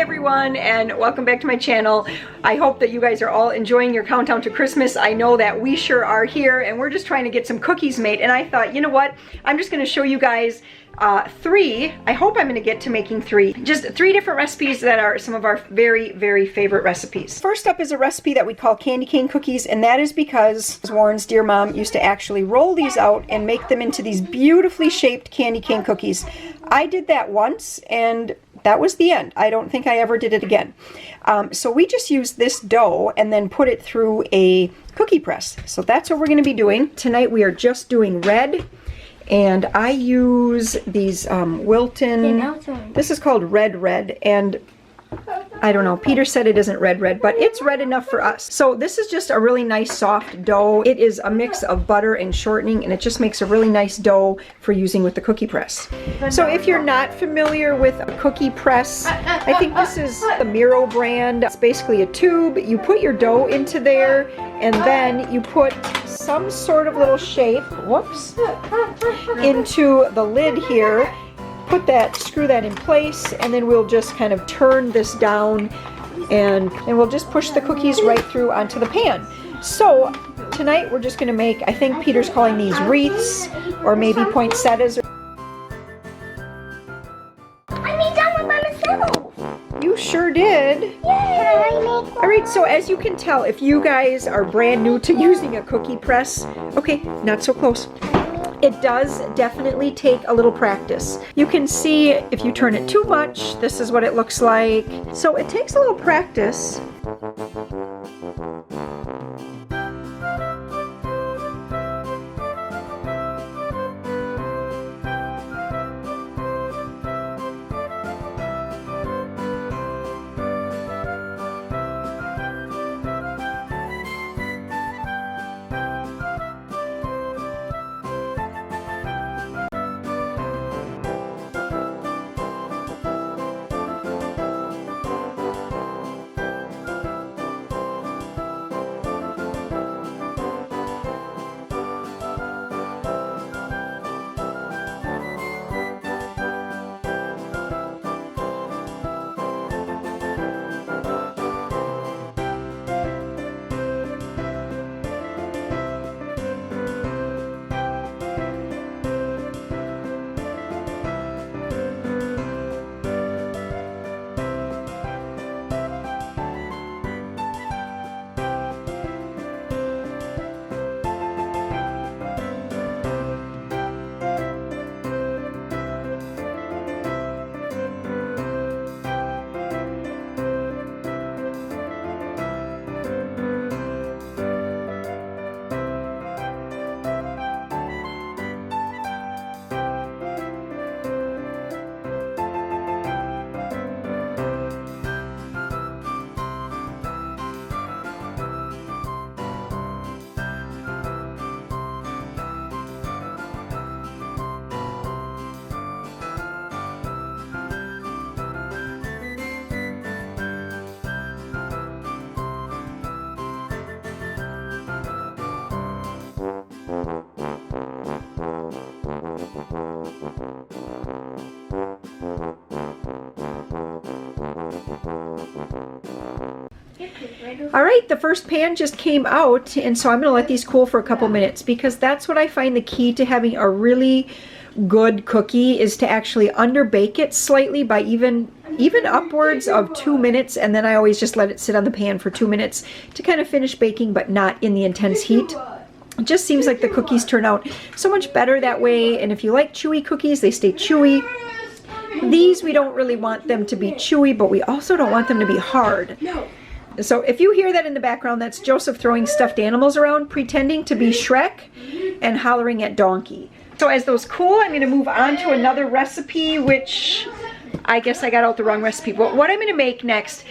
everyone, and welcome back to my channel. I hope that you guys are all enjoying your countdown to Christmas. I know that we sure are here, and we're just trying to get some cookies made, and I thought, you know what, I'm just going to show you guys three. I hope I'm going to get to making three. Just three different recipes that are some of our very, very favorite recipes. First up is a recipe that we call candy cane cookies, and that is because Warren's dear mom used to actually roll these out and make them into these beautifully shaped candy cane cookies. I did that once, and that was the end. I don't think I ever did it again. So we just used this dough and then put it through a cookie press. So that's what we're going to be doing. Tonight we are just doing red. And I use these Wilton, this is called Red, and I don't know, Peter said it isn't red, but it's red enough for us. So this is just a really nice soft dough. It is a mix of butter and shortening, and it just makes a really nice dough for using with the cookie press. So if you're not familiar with a cookie press, I think this is the Miro brand. It's basically a tube. You put your dough into there, and then you put some sort of little shape, whoops, into the lid here. Put that, screw that in place, and then we'll just kind of turn this down, and we'll just push the cookies right through onto the pan. So tonight we're just going to make, I think Peter's calling these wreaths, or maybe poinsettias. I made that one by myself. You sure did. Yay! All right, so as you can tell, if you guys are brand new to using a cookie press, okay, not so close. It does definitely take a little practice. You can see if you turn it too much, this is what it looks like. So it takes a little practice. All right, the first pan just came out, and so I'm going to let these cool for a couple minutes, because that's what I find the key to having a really good cookie is to actually underbake it slightly by even upwards of 2 minutes, and then I always just let it sit on the pan for 2 minutes to kind of finish baking, but not in the intense heat. It just seems like the cookies turn out so much better that way, and if you like chewy cookies, they stay chewy. These, we don't really want them to be chewy, but we also don't want them to be hard. So if you hear that in the background, that's Joseph throwing stuffed animals around, pretending to be Shrek and hollering at Donkey. So as those cool, I'm going to move on to another recipe, which I guess I got out the wrong recipe. But what I'm going to make next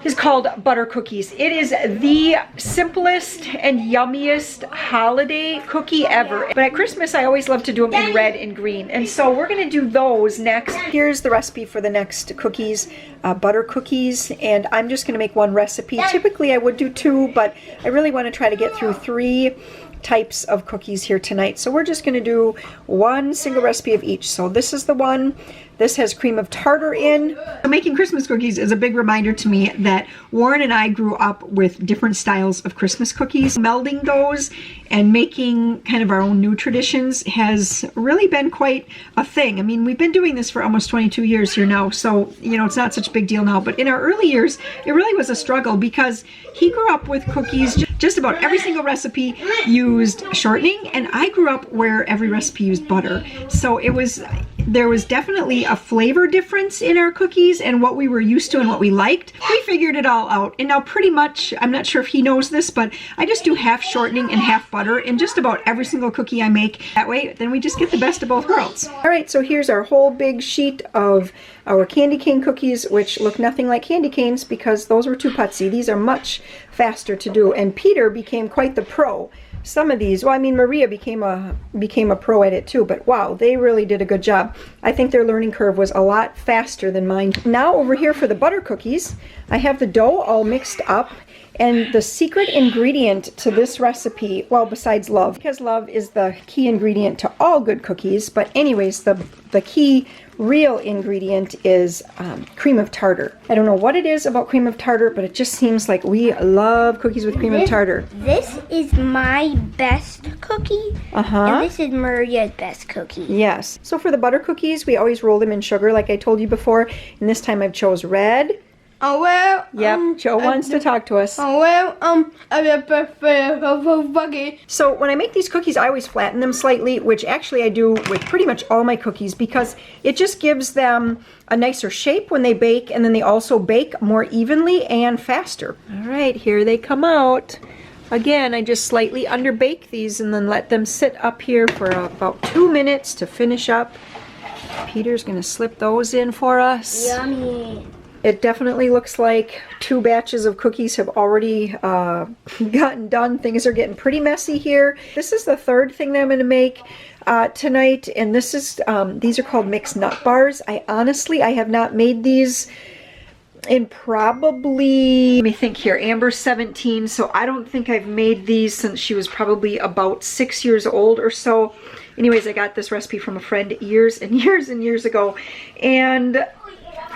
is called butter cookies. It is the simplest and yummiest holiday cookie ever. But at Christmas, I always love to do them in red and green. And so we're gonna do those next. Here's the recipe for the next cookies, butter cookies. And I'm just gonna make one recipe. Typically I would do two, but I really wanna try to get through three. types of cookies here tonight. So we're just going to do one single recipe of each. So this is the one. This has cream of tartar in. So making Christmas cookies is a big reminder to me that Warren and I grew up with different styles of Christmas cookies. Melding those and making kind of our own new traditions has really been quite a thing. I mean, we've been doing this for almost 22 years here now, so, you know, it's not such a big deal now. But in our early years, it really was a struggle because he grew up with cookies. Just about every single recipe used shortening, and I grew up where every recipe used butter. So there was definitely a flavor difference in our cookies and what we were used to and what we liked. We figured it all out, and now pretty much, I'm not sure if he knows this, but I just do half shortening and half butter in just about every single cookie I make. That way, then we just get the best of both worlds. All right, so here's our whole big sheet of our candy cane cookies, which look nothing like candy canes because those were too putsy. These are much faster to do, and Peter became quite the pro. Some of these, well, I mean, Maria became a pro at it too, but wow, they really did a good job. I think their learning curve was a lot faster than mine. Now over here for the butter cookies, I have the dough all mixed up, and the secret ingredient to this recipe, well, besides love, because love is the key ingredient to all good cookies, but anyways, the key real ingredient is cream of tartar. I don't know what it is about cream of tartar, but it just seems like we love cookies with cream of tartar. This is my best cookie, and this is Maria's best cookie. Yes. So for the butter cookies, we always roll them in sugar, like I told you before, and this time I've chose red. Oh, well. Yep, Joe wants to talk to us. Oh, well, So when I make these cookies, I always flatten them slightly, which actually I do with pretty much all my cookies because it just gives them a nicer shape when they bake, and then they also bake more evenly and faster. All right, here they come out. Again, I just slightly underbake these and then let them sit up here for about 2 minutes to finish up. Peter's gonna slip those in for us. Yummy. It definitely looks like 2 batches of cookies have already gotten done. Things are getting pretty messy here. This is the 3rd thing that I'm going to make tonight, and this is these are called mixed nut bars. I have not made these in probably, let me think here, Amber's 17, so I don't think I've made these since she was probably about 6 years old or so. Anyways, I got this recipe from a friend years and years and years ago, and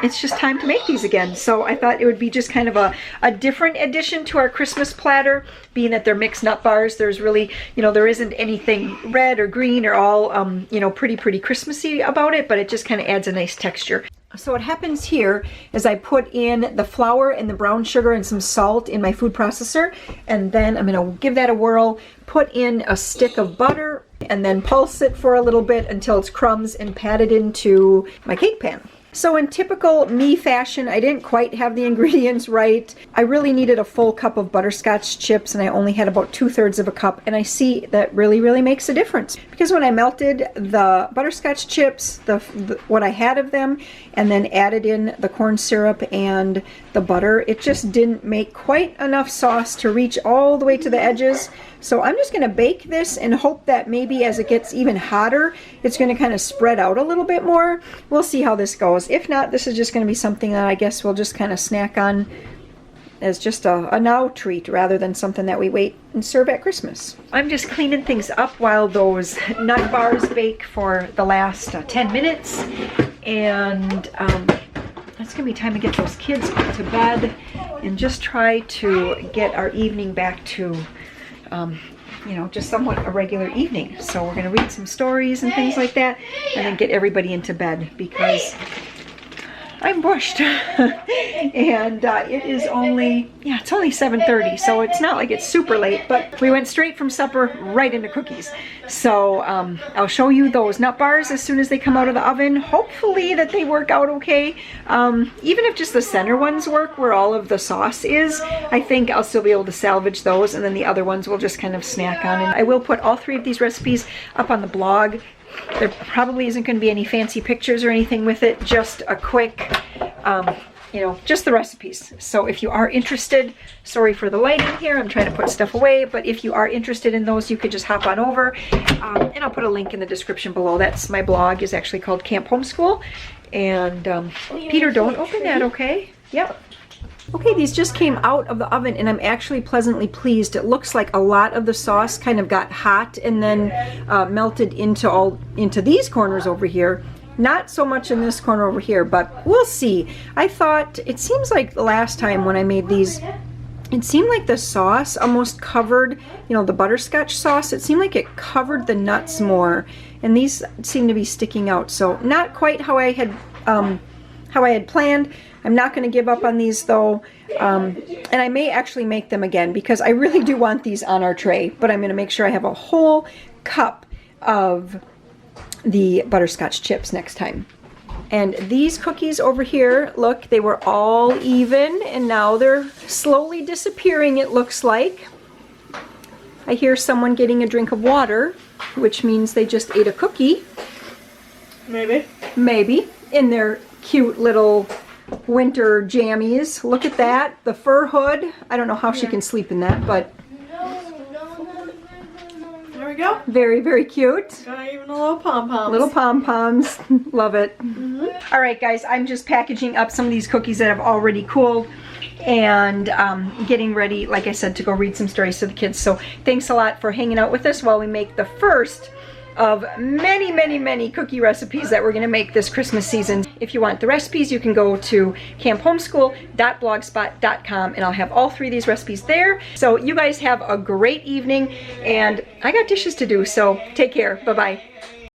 it's just time to make these again. So I thought it would be just kind of a different addition to our Christmas platter, being that they're mixed nut bars. There's really, you know, there isn't anything red or green or all, you know, pretty Christmassy about it, but it just kind of adds a nice texture. So what happens here is I put in the flour and the brown sugar and some salt in my food processor, and then I'm going to give that a whirl, put in a stick of butter, and then pulse it for a little bit until it's crumbs and pat it into my cake pan. So in typical me fashion, I didn't quite have the ingredients right. I really needed a full cup of butterscotch chips, and I only had about 2/3 of a cup, and I see that really makes a difference. Because when I melted the butterscotch chips, what I had of them, and then added in the corn syrup and the butter, it just didn't make quite enough sauce to reach all the way to the edges. So I'm just going to bake this and hope that maybe as it gets even hotter, it's going to kind of spread out a little bit more. We'll see how this goes. If not, this is just going to be something that I guess we'll just kind of snack on as just a now treat rather than something that we wait and serve at Christmas. I'm just cleaning things up while those nut bars bake for the last 10 minutes. And it's going to be time to get those kids to bed and just try to get our evening back to you know, just somewhat a regular evening. So we're going to read some stories and things like that, and then get everybody into bed because I'm bushed. And it is only, yeah, it's only 7:30, so it's not like it's super late, but we went straight from supper right into cookies. So I'll show you those nut bars as soon as they come out of the oven. Hopefully that they work out okay. Even if just the center ones work where all of the sauce is, I think I'll still be able to salvage those, and then the other ones we'll just kind of snack on. And I will put all 3 of these recipes up on the blog. There probably isn't going to be any fancy pictures or anything with it, just a quick, you know, just the recipes. So if you are interested, sorry for the lighting here, I'm trying to put stuff away, but if you are interested in those, you could just hop on over, and I'll put a link in the description below. That's my blog, is actually called Camp Homeschool. And Peter, don't open that, okay? Yep. Okay, these just came out of the oven and I'm actually pleasantly pleased. It looks like a lot of the sauce kind of got hot and then melted into these corners over here. Not so much in this corner over here, but we'll see. I thought, it seems like the last time when I made these, it seemed like the sauce almost covered, you know, the butterscotch sauce, it seemed like it covered the nuts more. And these seem to be sticking out. So not quite how I had planned. I'm not going to give up on these though. And I may actually make them again because I really do want these on our tray. But I'm going to make sure I have a whole cup of the butterscotch chips next time. And these cookies over here, look, they were all even and now they're slowly disappearing, it looks like. I hear someone getting a drink of water, which means they just ate a cookie. Maybe. In their cute little winter jammies. Look at that. The fur hood. I don't know how she can sleep in that, but there we go. Very, very cute. Got even a little pom-poms. Little pom-poms. Love it. All right, guys, I'm just packaging up some of these cookies that have already cooled and getting ready, like I said, to go read some stories to the kids. So thanks a lot for hanging out with us while we make the first of many, many, many cookie recipes that we're going to make this Christmas season. If you want the recipes, you can go to camphomeschool.blogspot.com and I'll have all 3 of these recipes there. So you guys have a great evening and I got dishes to do, so take care. Bye-bye.